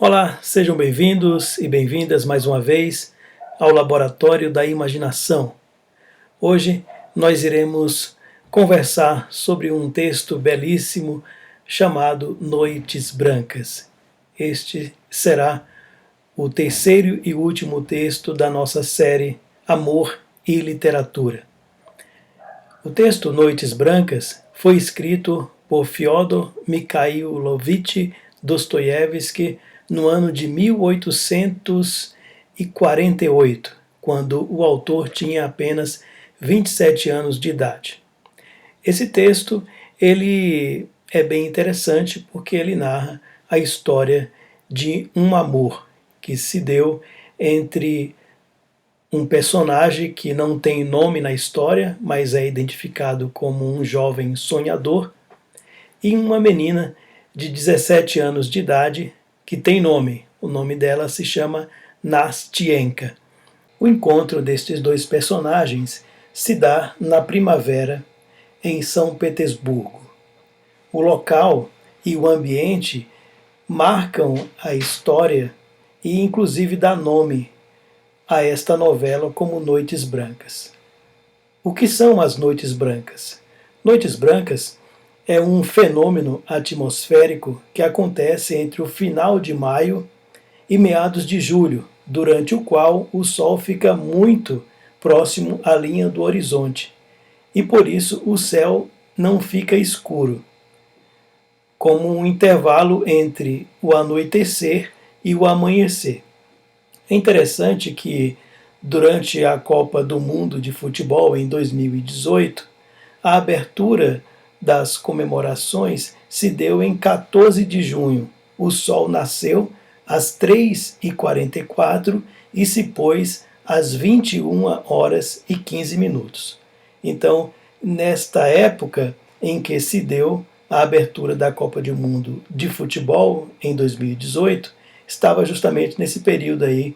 Olá, sejam bem-vindos e bem-vindas mais uma vez ao Laboratório da Imaginação. Hoje nós iremos conversar sobre um texto belíssimo chamado Noites Brancas. Este será o terceiro e último texto da nossa série Amor e Literatura. O texto Noites Brancas foi escrito por Fyodor Mikhailovich Dostoiévski no ano de 1848, quando o autor tinha apenas 27 anos de idade. Esse texto ele é bem interessante porque ele narra a história de um amor que se deu entre um personagem que não tem nome na história, mas é identificado como um jovem sonhador, e uma menina de 17 anos de idade que tem nome. O nome dela se chama Nastienka. O encontro destes dois personagens se dá na primavera em São Petersburgo. O local e o ambiente marcam a história e inclusive dá nome a esta novela como Noites Brancas. O que são as Noites Brancas? Noites Brancas é um fenômeno atmosférico que acontece entre o final de maio e meados de julho, durante o qual o Sol fica muito próximo à linha do horizonte, e por isso o céu não fica escuro, como um intervalo entre o anoitecer e o amanhecer. É interessante que, durante a Copa do Mundo de Futebol em 2018, a abertura das comemorações se deu em 14 de junho. O sol nasceu às 3h44 e se pôs às 21h15. Então, nesta época em que se deu a abertura da Copa do Mundo de Futebol em 2018, estava justamente nesse período aí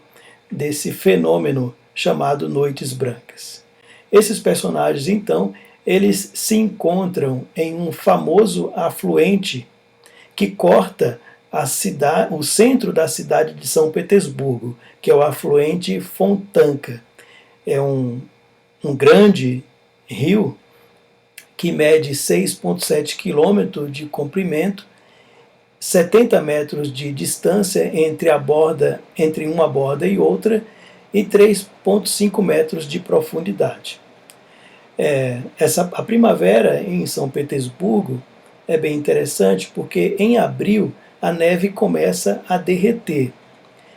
desse fenômeno chamado Noites Brancas. Esses personagens, então, eles se encontram em um famoso afluente que corta o centro da cidade de São Petersburgo, que é o afluente Fontanka. É um grande rio que mede 6,7 quilômetros de comprimento, 70 metros de distância entre uma borda e outra e 3,5 metros de profundidade. A primavera em São Petersburgo é bem interessante porque em abril a neve começa a derreter.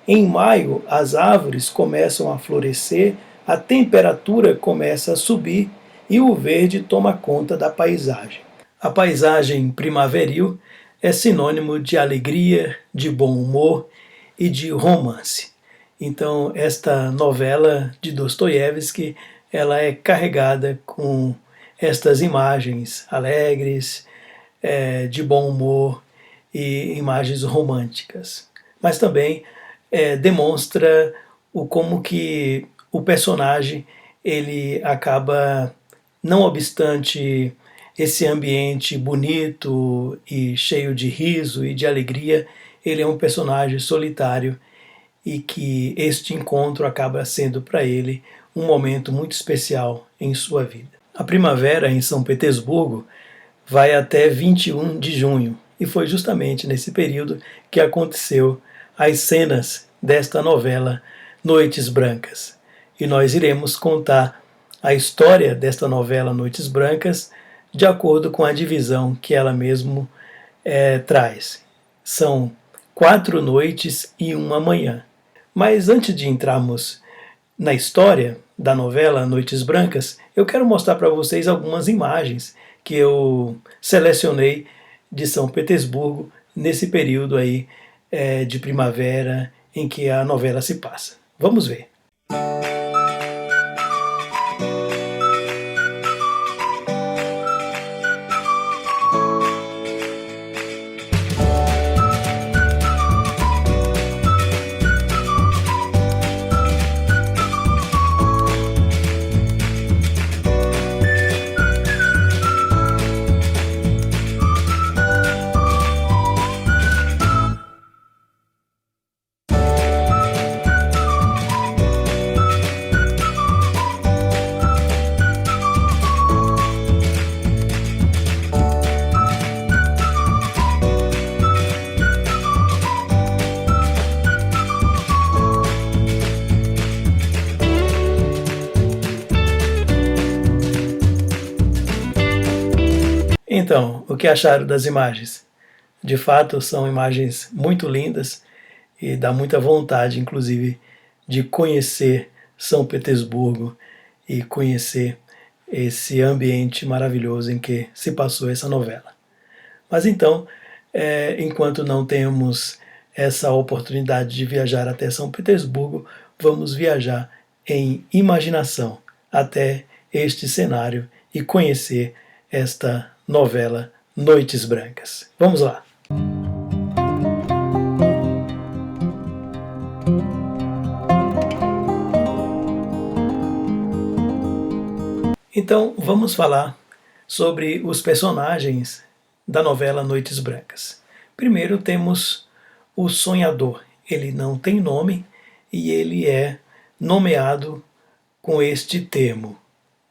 Em maio as árvores começam a florescer, a temperatura começa a subir e o verde toma conta da paisagem. A paisagem primaveril é sinônimo de alegria, de bom humor e de romance. Então esta novela de Dostoiévski ela é carregada com estas imagens alegres, de bom humor e imagens românticas. Mas também demonstra como que o personagem ele acaba, não obstante esse ambiente bonito e cheio de riso e de alegria, ele é um personagem solitário e que este encontro acaba sendo para ele um momento muito especial em sua vida. A primavera em São Petersburgo vai até 21 de junho, e foi justamente nesse período que aconteceu as cenas desta novela Noites Brancas. E nós iremos contar a história desta novela Noites Brancas de acordo com a divisão que ela mesmo traz. São 4 noites e uma manhã. Mas antes de entrarmos na história da novela Noites Brancas, eu quero mostrar para vocês algumas imagens que eu selecionei de São Petersburgo nesse período aí de primavera em que a novela se passa. Vamos ver. Então, o que acharam das imagens? De fato, são imagens muito lindas e dá muita vontade, inclusive, de conhecer São Petersburgo e conhecer esse ambiente maravilhoso em que se passou essa novela. Mas então, enquanto não temos essa oportunidade de viajar até São Petersburgo, vamos viajar em imaginação até este cenário e conhecer esta novela Noites Brancas. Vamos lá! Então, vamos falar sobre os personagens da novela Noites Brancas. Primeiro temos o sonhador. Ele não tem nome e ele é nomeado com este termo.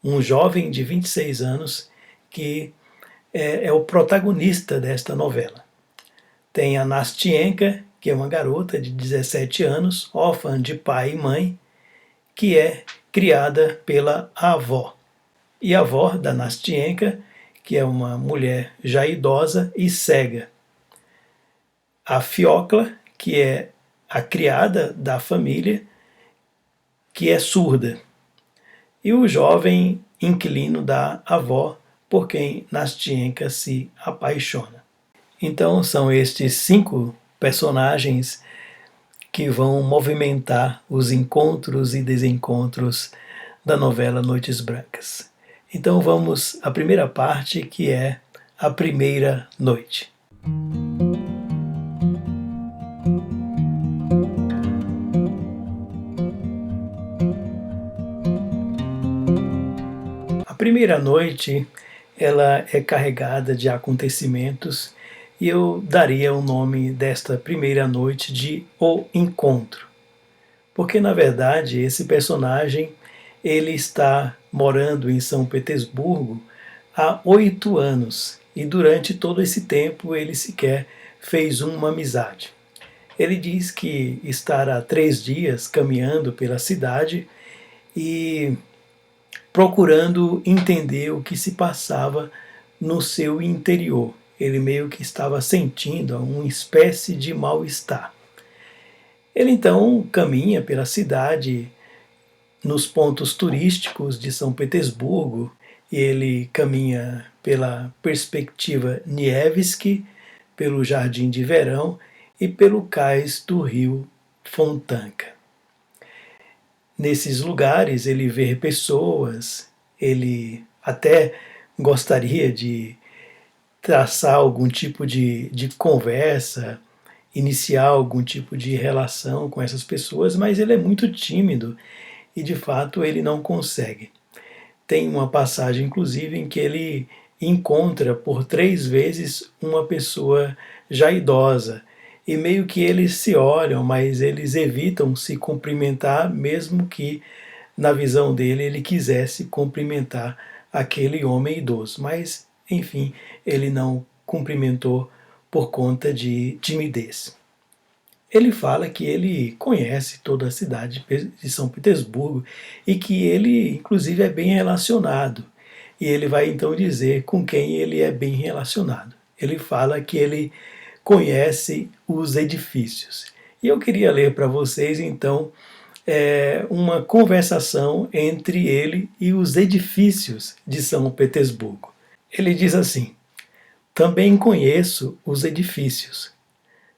Um jovem de 26 anos que é o protagonista desta novela. Tem a Nastienka, que é uma garota de 17 anos, órfã de pai e mãe, que é criada pela avó. E a avó da Nastienka, que é uma mulher já idosa e cega. A Fiocla, que é a criada da família, que é surda. E o jovem inquilino da avó, por quem Nastienka se apaixona. Então são estes 5 personagens que vão movimentar os encontros e desencontros da novela Noites Brancas. Então vamos à primeira parte, que é a primeira noite. A primeira noite, ela é carregada de acontecimentos e eu daria o nome desta primeira noite de O Encontro. Porque na verdade esse personagem ele está morando em São Petersburgo há 8 anos e durante todo esse tempo ele sequer fez uma amizade. Ele diz que estará 3 dias caminhando pela cidade e procurando entender o que se passava no seu interior. Ele meio que estava sentindo uma espécie de mal-estar. Ele então caminha pela cidade, nos pontos turísticos de São Petersburgo, e ele caminha pela perspectiva Nevsky, pelo Jardim de Verão e pelo cais do rio Fontanka. Nesses lugares ele vê pessoas, ele até gostaria de traçar algum tipo de conversa, iniciar algum tipo de relação com essas pessoas, mas ele é muito tímido e de fato ele não consegue. Tem uma passagem, inclusive, em que ele encontra por 3 vezes uma pessoa já idosa e meio que eles se olham, mas eles evitam se cumprimentar, mesmo que na visão dele ele quisesse cumprimentar aquele homem idoso. Mas, enfim, ele não cumprimentou por conta de timidez. Ele fala que ele conhece toda a cidade de São Petersburgo e que ele, inclusive, é bem relacionado. E ele vai então dizer com quem ele é bem relacionado. Ele fala que ele conhece os edifícios. E eu queria ler para vocês, então, uma conversação entre ele e os edifícios de São Petersburgo. Ele diz assim: também conheço os edifícios.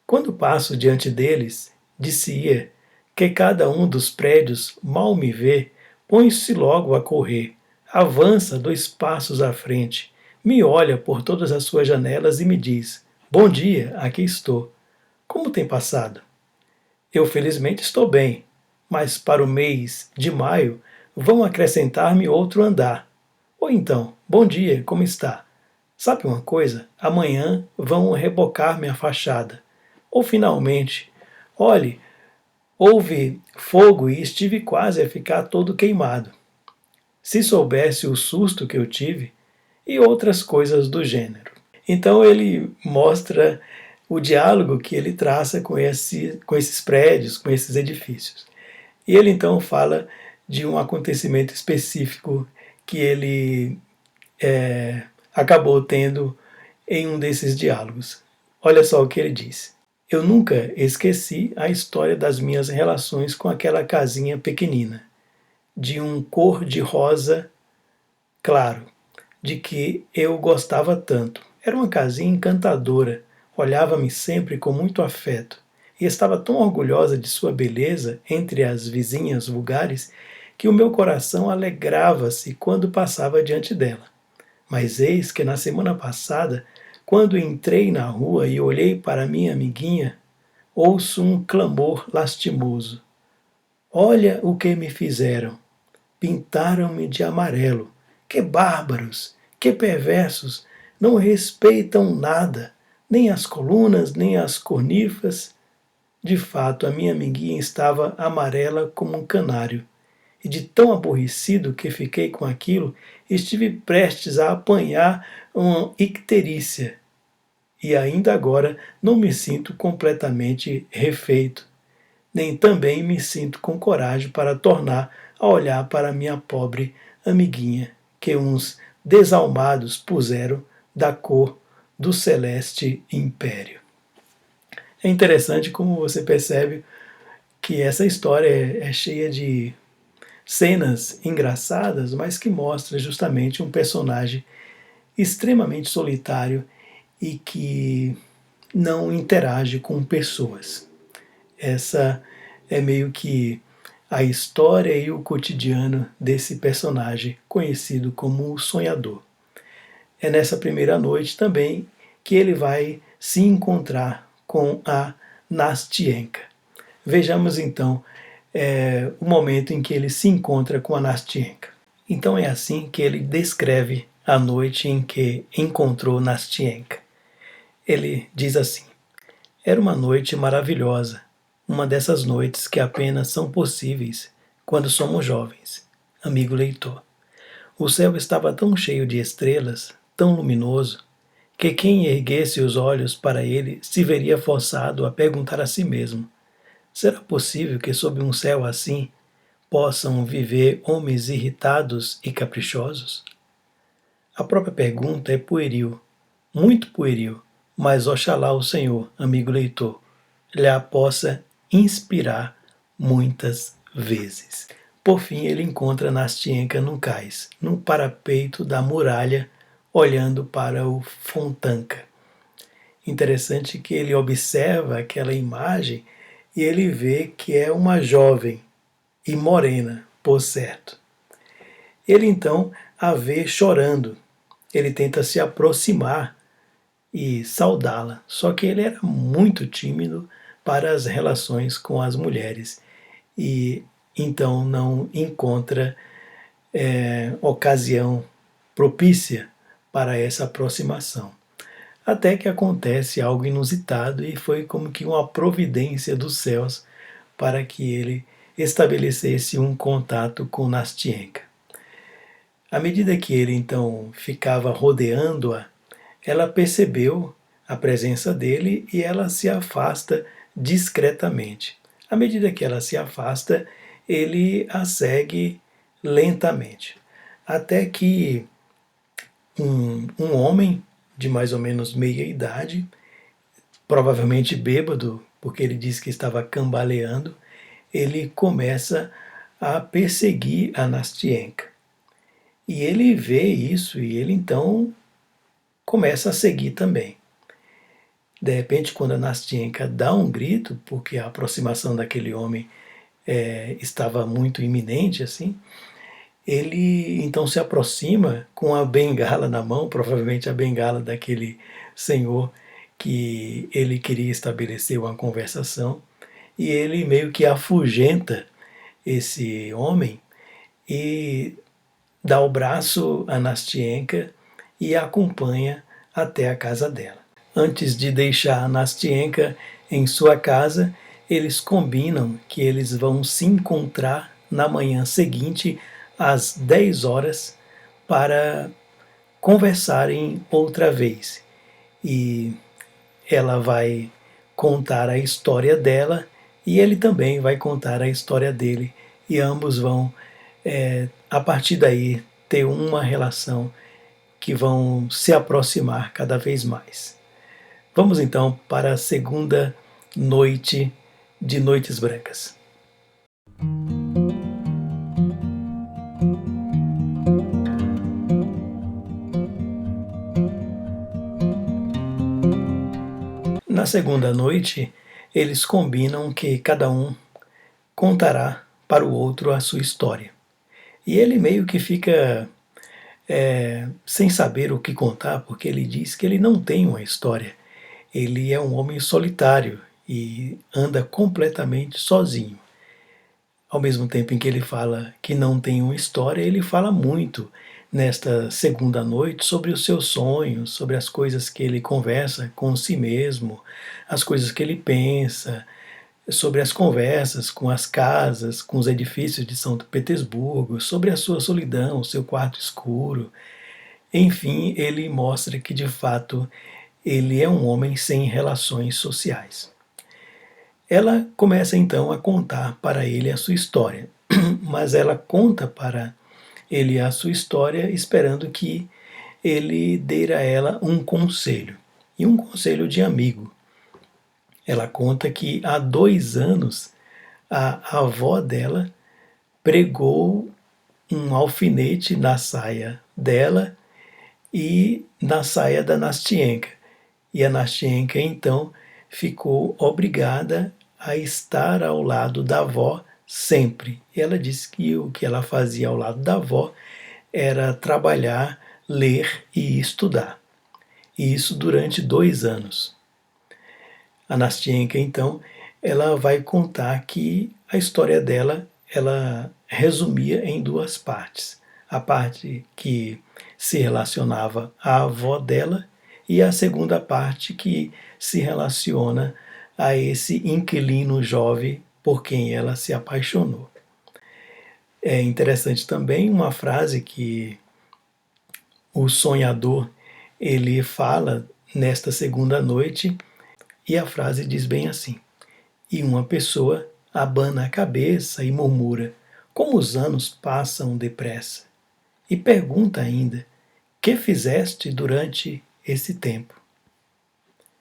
Quando passo diante deles, disse-ia que cada um dos prédios mal me vê, põe-se logo a correr, avança 2 passos à frente, me olha por todas as suas janelas e me diz: bom dia, aqui estou. Como tem passado? Eu felizmente estou bem, mas para o mês de maio vão acrescentar-me outro andar. Ou então, bom dia, como está? Sabe uma coisa? Amanhã vão rebocar minha fachada. Ou finalmente, olhe, houve fogo e estive quase a ficar todo queimado. Se soubesse o susto que eu tive, e outras coisas do gênero. Então ele mostra o diálogo que ele traça com esses prédios, com esses edifícios. E ele então fala de um acontecimento específico que ele acabou tendo em um desses diálogos. Olha só o que ele disse. Eu nunca esqueci a história das minhas relações com aquela casinha pequenina, de um cor de rosa claro, de que eu gostava tanto. Era uma casinha encantadora, olhava-me sempre com muito afeto, e estava tão orgulhosa de sua beleza entre as vizinhas vulgares que o meu coração alegrava-se quando passava diante dela. Mas eis que na semana passada, quando entrei na rua e olhei para minha amiguinha, ouço um clamor lastimoso. Olha o que me fizeram! Pintaram-me de amarelo. Que bárbaros! Que perversos! Não respeitam nada, nem as colunas, nem as cornifas. De fato, a minha amiguinha estava amarela como um canário. E de tão aborrecido que fiquei com aquilo, estive prestes a apanhar uma icterícia. E ainda agora não me sinto completamente refeito, nem também me sinto com coragem para tornar a olhar para minha pobre amiguinha, que uns desalmados puseram da cor do celeste império. É interessante como você percebe que essa história é cheia de cenas engraçadas, mas que mostra justamente um personagem extremamente solitário e que não interage com pessoas. Essa é meio que a história e o cotidiano desse personagem conhecido como o Sonhador. É nessa primeira noite também que ele vai se encontrar com a Nastienka. Vejamos então o momento em que ele se encontra com a Nastienka. Então é assim que ele descreve a noite em que encontrou Nastienka. Ele diz assim: era uma noite maravilhosa, uma dessas noites que apenas são possíveis quando somos jovens, amigo leitor. O céu estava tão cheio de estrelas, tão luminoso, que quem erguesse os olhos para ele se veria forçado a perguntar a si mesmo: será possível que sob um céu assim possam viver homens irritados e caprichosos? A própria pergunta é pueril, muito pueril, mas oxalá o Senhor, amigo leitor, lhe a possa inspirar muitas vezes. Por fim, ele encontra Nastienka num cais, num parapeito da muralha, olhando para o Fontanka. Interessante que ele observa aquela imagem e ele vê que é uma jovem e morena, por certo. Ele então a vê chorando. Ele tenta se aproximar e saudá-la, só que ele era muito tímido para as relações com as mulheres e então não encontra ocasião propícia para essa aproximação. Até que acontece algo inusitado e foi como que uma providência dos céus para que ele estabelecesse um contato com Nastienka. À medida que ele então ficava rodeando-a, ela percebeu a presença dele e ela se afasta discretamente. À medida que ela se afasta, ele a segue lentamente. Até que um homem de mais ou menos meia idade, provavelmente bêbado, porque ele diz que estava cambaleando, ele começa a perseguir a Nastienka. E ele vê isso e ele então começa a seguir também. De repente, quando a Nastienka dá um grito, porque a aproximação daquele homem estava muito iminente, assim, ele então se aproxima com a bengala na mão, provavelmente a bengala daquele senhor que ele queria estabelecer uma conversação, e ele meio que afugenta esse homem e dá o braço a Nastienka e a acompanha até a casa dela. Antes de deixar a Nastienka em sua casa, eles combinam que eles vão se encontrar na manhã seguinte, às 10 horas, para conversarem outra vez. E ela vai contar a história dela e ele também vai contar a história dele. E ambos vão, a partir daí, ter uma relação que vão se aproximar cada vez mais. Vamos então para a segunda noite de Noites Brancas. Na segunda noite, eles combinam que cada um contará para o outro a sua história. E ele meio que fica sem saber o que contar, porque ele diz que ele não tem uma história. Ele é um homem solitário e anda completamente sozinho. Ao mesmo tempo em que ele fala que não tem uma história, ele fala muito nesta segunda noite sobre os seus sonhos, sobre as coisas que ele conversa com si mesmo, as coisas que ele pensa, sobre as conversas com as casas, com os edifícios de São Petersburgo, sobre a sua solidão, o seu quarto escuro. Enfim, ele mostra que de fato ele é um homem sem relações sociais. Ela começa então a contar para ele a sua história, mas ela conta para ele a sua história esperando que ele dê a ela um conselho, e um conselho de amigo. Ela conta que há 2 anos a avó dela pregou um alfinete na saia dela e na saia da Nastienka. E a Nastienka então ficou obrigada a estar ao lado da avó sempre. E ela disse que o que ela fazia ao lado da avó era trabalhar, ler e estudar. E isso durante 2 anos. A Nastienka, então, ela vai contar que a história dela, ela resumia em 2 partes. A parte que se relacionava à avó dela e a segunda parte que se relaciona a esse inquilino jovem por quem ela se apaixonou. É interessante também uma frase que o sonhador ele fala nesta segunda noite, e a frase diz bem assim: e uma pessoa abana a cabeça e murmura, como os anos passam depressa, e pergunta ainda, que fizeste durante esse tempo?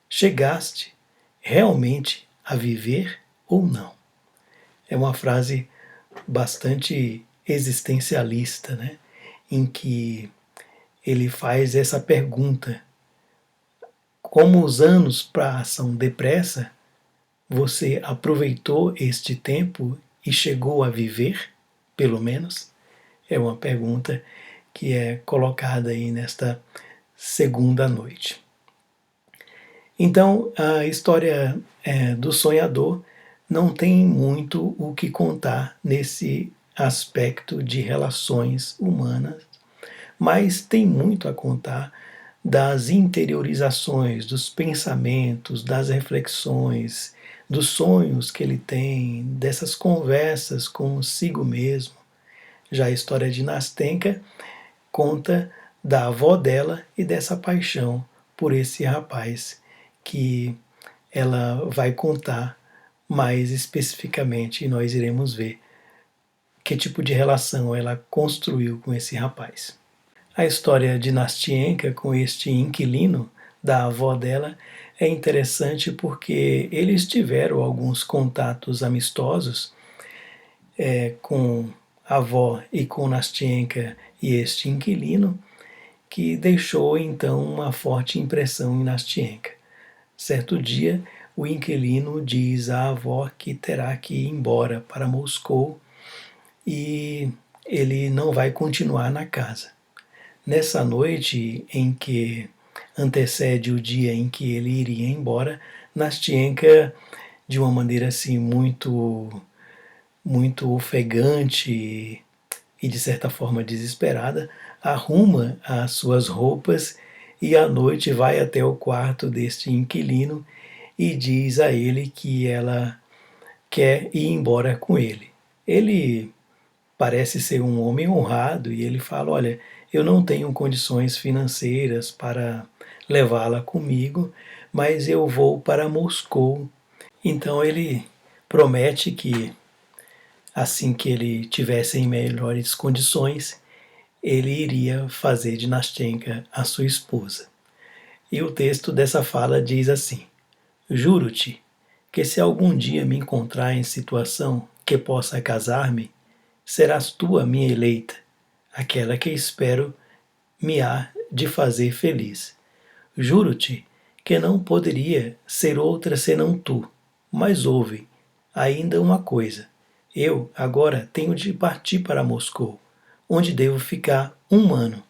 Chegaste realmente a viver ou não? É uma frase bastante existencialista, né? Em que ele faz essa pergunta: como os anos passam depressa, você aproveitou este tempo e chegou a viver, pelo menos? É uma pergunta que é colocada aí nesta segunda noite. Então, a história do sonhador não tem muito o que contar nesse aspecto de relações humanas, mas tem muito a contar das interiorizações, dos pensamentos, das reflexões, dos sonhos que ele tem, dessas conversas consigo mesmo. Já a história de Nastenka conta da avó dela e dessa paixão por esse rapaz que ela vai contar mais especificamente, e nós iremos ver que tipo de relação ela construiu com esse rapaz. A história de Nastienka com este inquilino da avó dela é interessante porque eles tiveram alguns contatos amistosos com a avó e com Nastienka e este inquilino, que deixou então uma forte impressão em Nastienka. Certo dia, o inquilino diz à avó que terá que ir embora para Moscou e ele não vai continuar na casa. Nessa noite em que antecede o dia em que ele iria embora, Nastienka, de uma maneira assim muito ofegante e de certa forma desesperada, arruma as suas roupas e à noite vai até o quarto deste inquilino e diz a ele que ela quer ir embora com ele. Ele parece ser um homem honrado e ele fala: olha, eu não tenho condições financeiras para levá-la comigo, mas eu vou para Moscou. Então ele promete que assim que ele tivesse em melhores condições, ele iria fazer de Nastyenka a sua esposa. E o texto dessa fala diz assim: Juro-te que se algum dia me encontrar em situação que possa casar-me, serás tu a minha eleita, aquela que espero me há de fazer feliz. Juro-te que não poderia ser outra senão tu. Mas ouve, ainda uma coisa. Eu agora tenho de partir para Moscou, onde devo ficar 1 ano.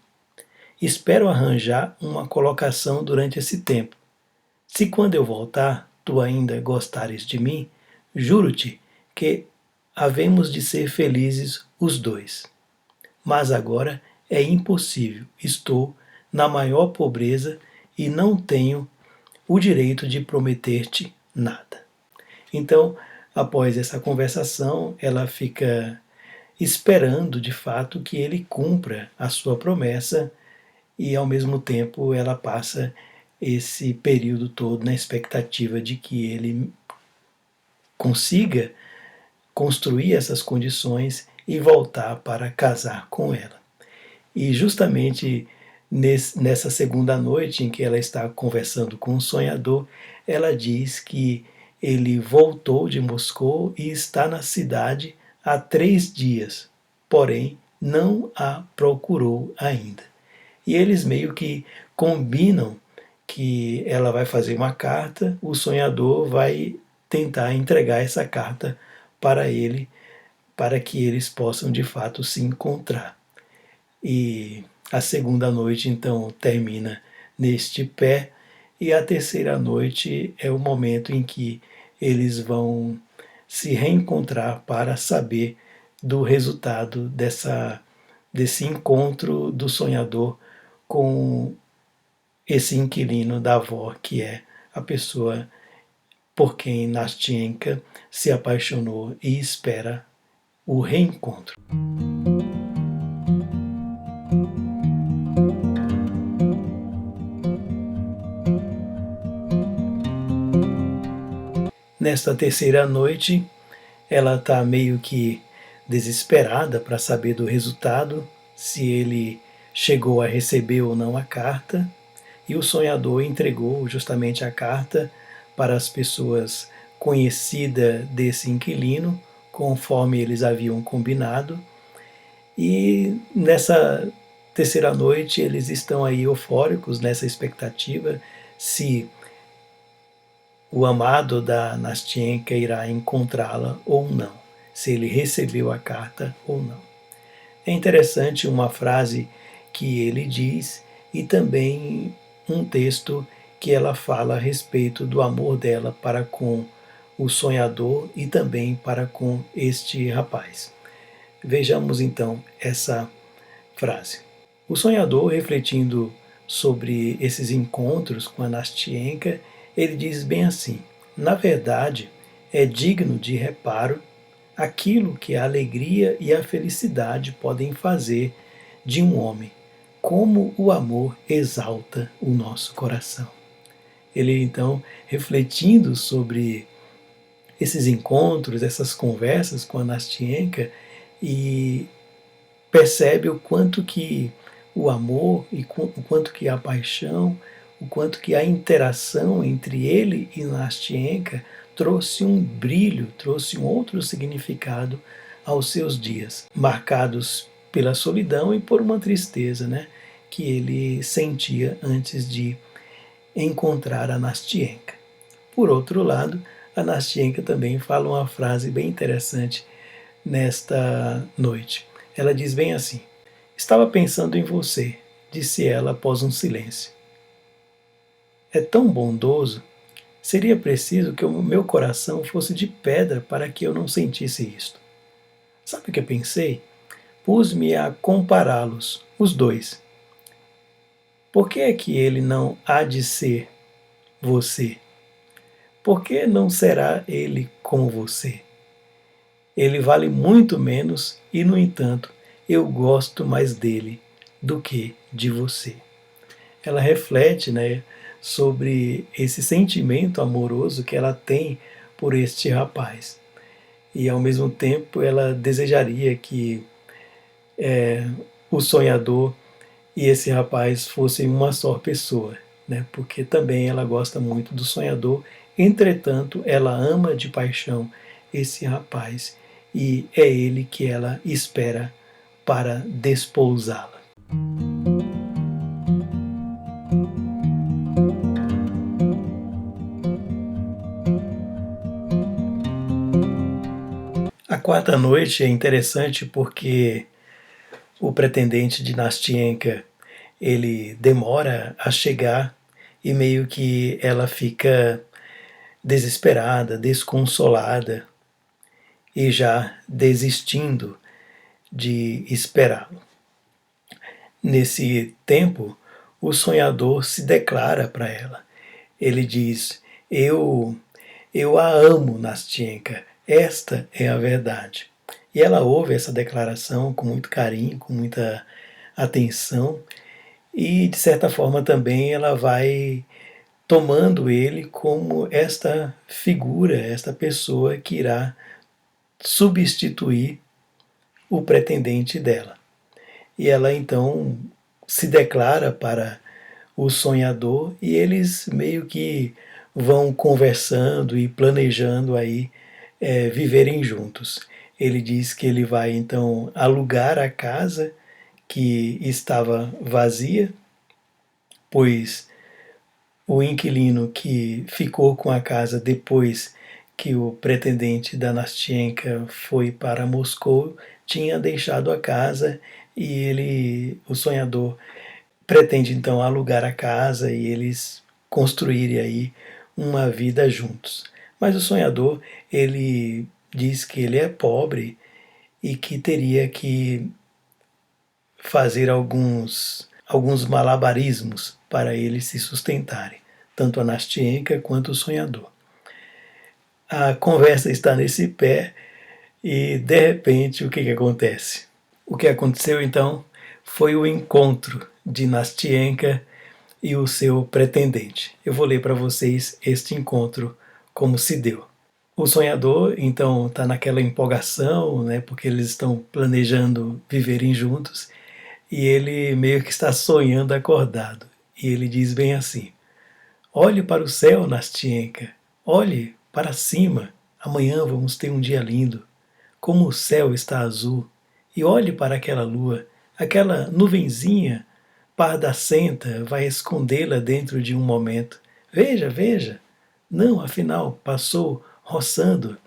Espero arranjar uma colocação durante esse tempo. Se quando eu voltar, tu ainda gostares de mim, juro-te que havemos de ser felizes os dois. Mas agora é impossível. Estou na maior pobreza e não tenho o direito de prometer-te nada. Então, após essa conversação, ela fica esperando de fato que ele cumpra a sua promessa e ao mesmo tempo ela passa esse período todo na expectativa de que ele consiga construir essas condições e voltar para casar com ela. E justamente nessa segunda noite em que ela está conversando com o sonhador, ela diz que ele voltou de Moscou e está na cidade há 3 dias, porém não a procurou ainda. E eles meio que combinam que ela vai fazer uma carta, o sonhador vai tentar entregar essa carta para ele, para que eles possam de fato se encontrar. E a segunda noite então termina neste pé, e a terceira noite é o momento em que eles vão se reencontrar para saber do resultado desse encontro do sonhador com esse inquilino da avó, que é a pessoa por quem Nastyenka se apaixonou e espera o reencontro. Nesta terceira noite, ela está meio que desesperada para saber do resultado, se ele chegou a receber ou não a carta, e o sonhador entregou justamente a carta para as pessoas conhecidas desse inquilino, conforme eles haviam combinado. E nessa terceira noite eles estão aí eufóricos nessa expectativa se o amado da Nastyenka irá encontrá-la ou não, se ele recebeu a carta ou não. É interessante uma frase que ele diz e também um texto que ela fala a respeito do amor dela para com o sonhador e também para com este rapaz. Vejamos então essa frase. O sonhador, refletindo sobre esses encontros com a Nastyenka, ele diz bem assim: na verdade, é digno de reparo aquilo que a alegria e a felicidade podem fazer de um homem, como o amor exalta o nosso coração. Ele então, refletindo sobre esses encontros, essas conversas com a Nastyenka, e percebe o quanto que o amor e o quanto que a paixão, o quanto que a interação entre ele e Nastyenka trouxe um brilho, trouxe um outro significado aos seus dias, marcados pela solidão e por uma tristeza, né, que ele sentia antes de encontrar a Nastyenka. Por outro lado, a Nastyenka também fala uma frase bem interessante nesta noite. Ela diz bem assim: estava pensando em você, disse ela após um silêncio. É tão bondoso. Seria preciso que o meu coração fosse de pedra para que eu não sentisse isto. Sabe o que eu pensei? Pus-me a compará-los, os dois. Por que é que ele não há de ser você? Por que não será ele como você? Ele vale muito menos e, no entanto, eu gosto mais dele do que de você. Ela reflete, né, sobre esse sentimento amoroso que ela tem por este rapaz. E, ao mesmo tempo, ela desejaria que o sonhador e esse rapaz fossem uma só pessoa, né? Porque também ela gosta muito do sonhador, entretanto, ela ama de paixão esse rapaz e é ele que ela espera para despousá-la. A quarta noite é interessante porque o pretendente de Nastienka, ele demora a chegar e meio que ela fica desesperada, desconsolada e já desistindo de esperá-lo. Nesse tempo, o sonhador se declara para ela. Ele diz: eu a amo, Nastienka. Esta é a verdade. E ela ouve essa declaração com muito carinho, com muita atenção, e de certa forma também ela vai tomando ele como esta figura, esta pessoa que irá substituir o pretendente dela. E ela então se declara para o sonhador e eles meio que vão conversando e planejando aí viverem juntos. Ele diz que ele vai então alugar a casa que estava vazia, pois o inquilino que ficou com a casa depois que o pretendente da Nastienka foi para Moscou tinha deixado a casa e ele, o sonhador, pretende então alugar a casa e eles construírem aí uma vida juntos. Mas o sonhador, ele diz que ele é pobre e que teria que fazer alguns malabarismos para eles se sustentarem, tanto a Nastienka quanto o sonhador. A conversa está nesse pé e, de repente, o que acontece? O que aconteceu, então, foi o encontro de Nastienka e o seu pretendente. Eu vou ler para vocês este encontro, como se deu. O sonhador, então, está naquela empolgação, né, porque eles estão planejando viverem juntos, e ele meio que está sonhando acordado. E ele diz bem assim: olhe para o céu, Nastienka, olhe para cima, amanhã vamos ter um dia lindo. Como o céu está azul, e olhe para aquela lua, aquela nuvenzinha pardacenta vai escondê-la dentro de um momento. Veja, veja. Não, afinal, passou roçando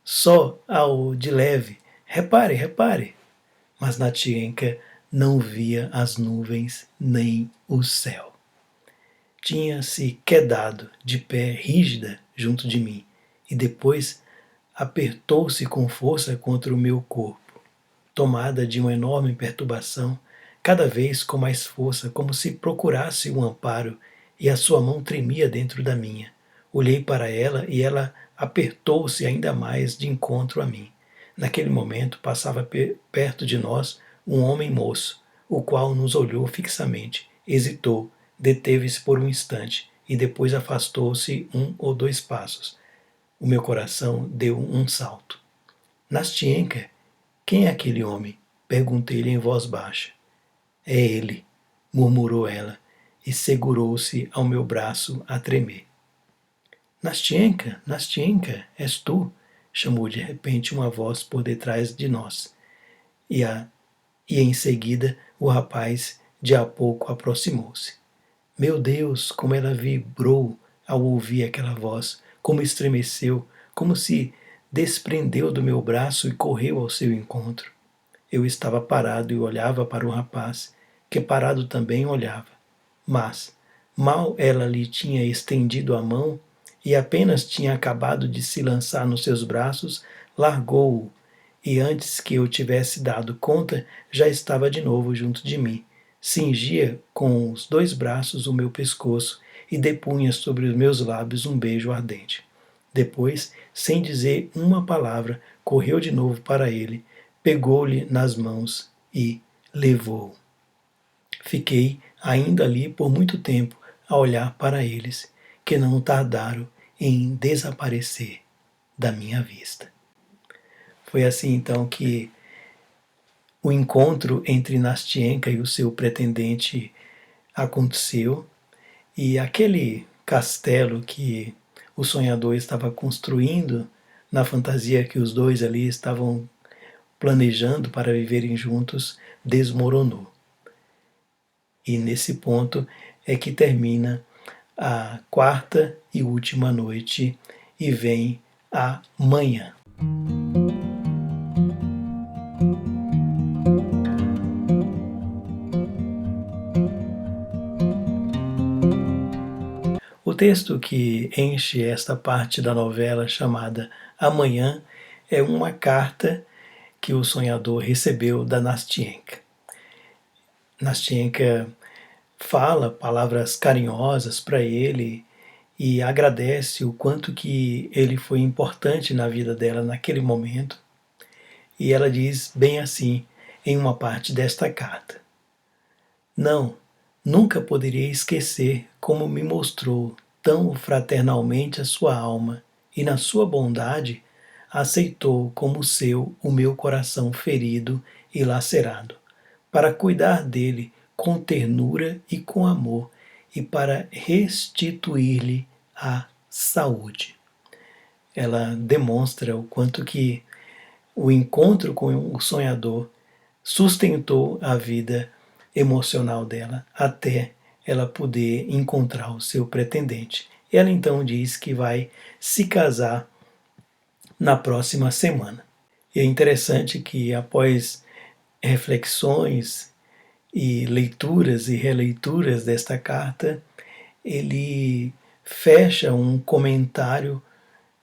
só ao de leve. Repare, repare. Mas Natienka não via as nuvens nem o céu. Tinha se quedado de pé rígida junto de mim e depois apertou-se com força contra o meu corpo. Tomada de uma enorme perturbação, cada vez com mais força, como se procurasse um amparo, e a sua mão tremia dentro da minha. Olhei para ela e ela apertou-se ainda mais de encontro a mim. Naquele momento passava perto de nós um homem moço, o qual nos olhou fixamente, hesitou, deteve-se por um instante e depois afastou-se 1 ou 2 passos. O meu coração deu um salto. Nastienka, quem é aquele homem? Perguntei-lhe em voz baixa. É ele, murmurou ela, e segurou-se ao meu braço a tremer. Nastienka, Nastienka, és tu? Chamou de repente uma voz por detrás de nós. E em seguida o rapaz de a pouco aproximou-se. Meu Deus, como ela vibrou ao ouvir aquela voz, como estremeceu, como se desprendeu do meu braço e correu ao seu encontro. Eu estava parado e olhava para o rapaz, que parado também olhava. Mas, mal ela lhe tinha estendido a mão e apenas tinha acabado de se lançar nos seus braços, largou-o, e antes que eu tivesse dado conta, já estava de novo junto de mim. Cingia com os 2 braços o meu pescoço e depunha sobre os meus lábios um beijo ardente. Depois, sem dizer uma palavra, correu de novo para ele, pegou-lhe nas mãos e levou-o. Fiquei ainda ali por muito tempo a olhar para eles, que não tardaram em desaparecer da minha vista. Foi assim então que O encontro entre Nastienka e o seu pretendente aconteceu, e aquele castelo que o sonhador estava construindo na fantasia que os dois ali estavam planejando para viverem juntos desmoronou. E nesse ponto é que termina a quarta e última noite e vem a manhã. O texto que enche esta parte da novela chamada Amanhã é uma carta que o sonhador recebeu da Nastienka. Nastienka fala palavras carinhosas para ele e agradece o quanto que ele foi importante na vida dela naquele momento. E ela diz bem assim em uma parte desta carta: Não, nunca poderia esquecer como me mostrou tão fraternalmente a sua alma e na sua bondade aceitou como seu o meu coração ferido e lacerado, para cuidar dele com ternura e com amor e para restituir-lhe a saúde. Ela demonstra o quanto que o encontro com o sonhador sustentou a vida emocional dela até ela poder encontrar o seu pretendente. Ela então diz que vai se casar na próxima semana. E é interessante que após reflexões e leituras e releituras desta carta, ele fecha um comentário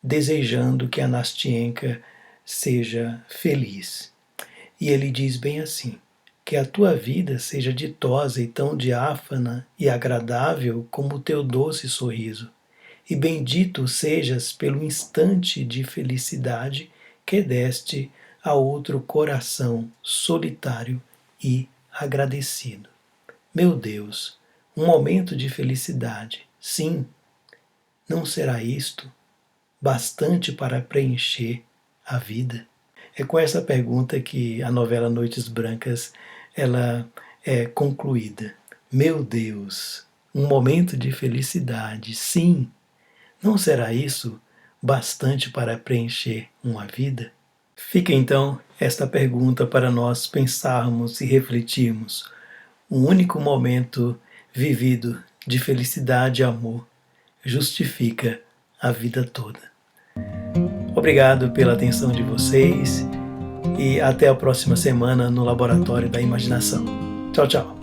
desejando que a Nastienka seja feliz. E ele diz bem assim: que a tua vida seja ditosa e tão diáfana e agradável como o teu doce sorriso, e bendito sejas pelo instante de felicidade que deste a outro coração solitário e agradecido. Meu Deus, um momento de felicidade, sim, não será isto bastante para preencher a vida? É com essa pergunta que a novela Noites Brancas ela é concluída. Meu Deus, um momento de felicidade, sim, não será isso bastante para preencher uma vida? Fica então esta pergunta para nós pensarmos e refletirmos. Um único momento vivido de felicidade e amor justifica a vida toda. Obrigado pela atenção de vocês e até a próxima semana no Laboratório da Imaginação. Tchau, tchau.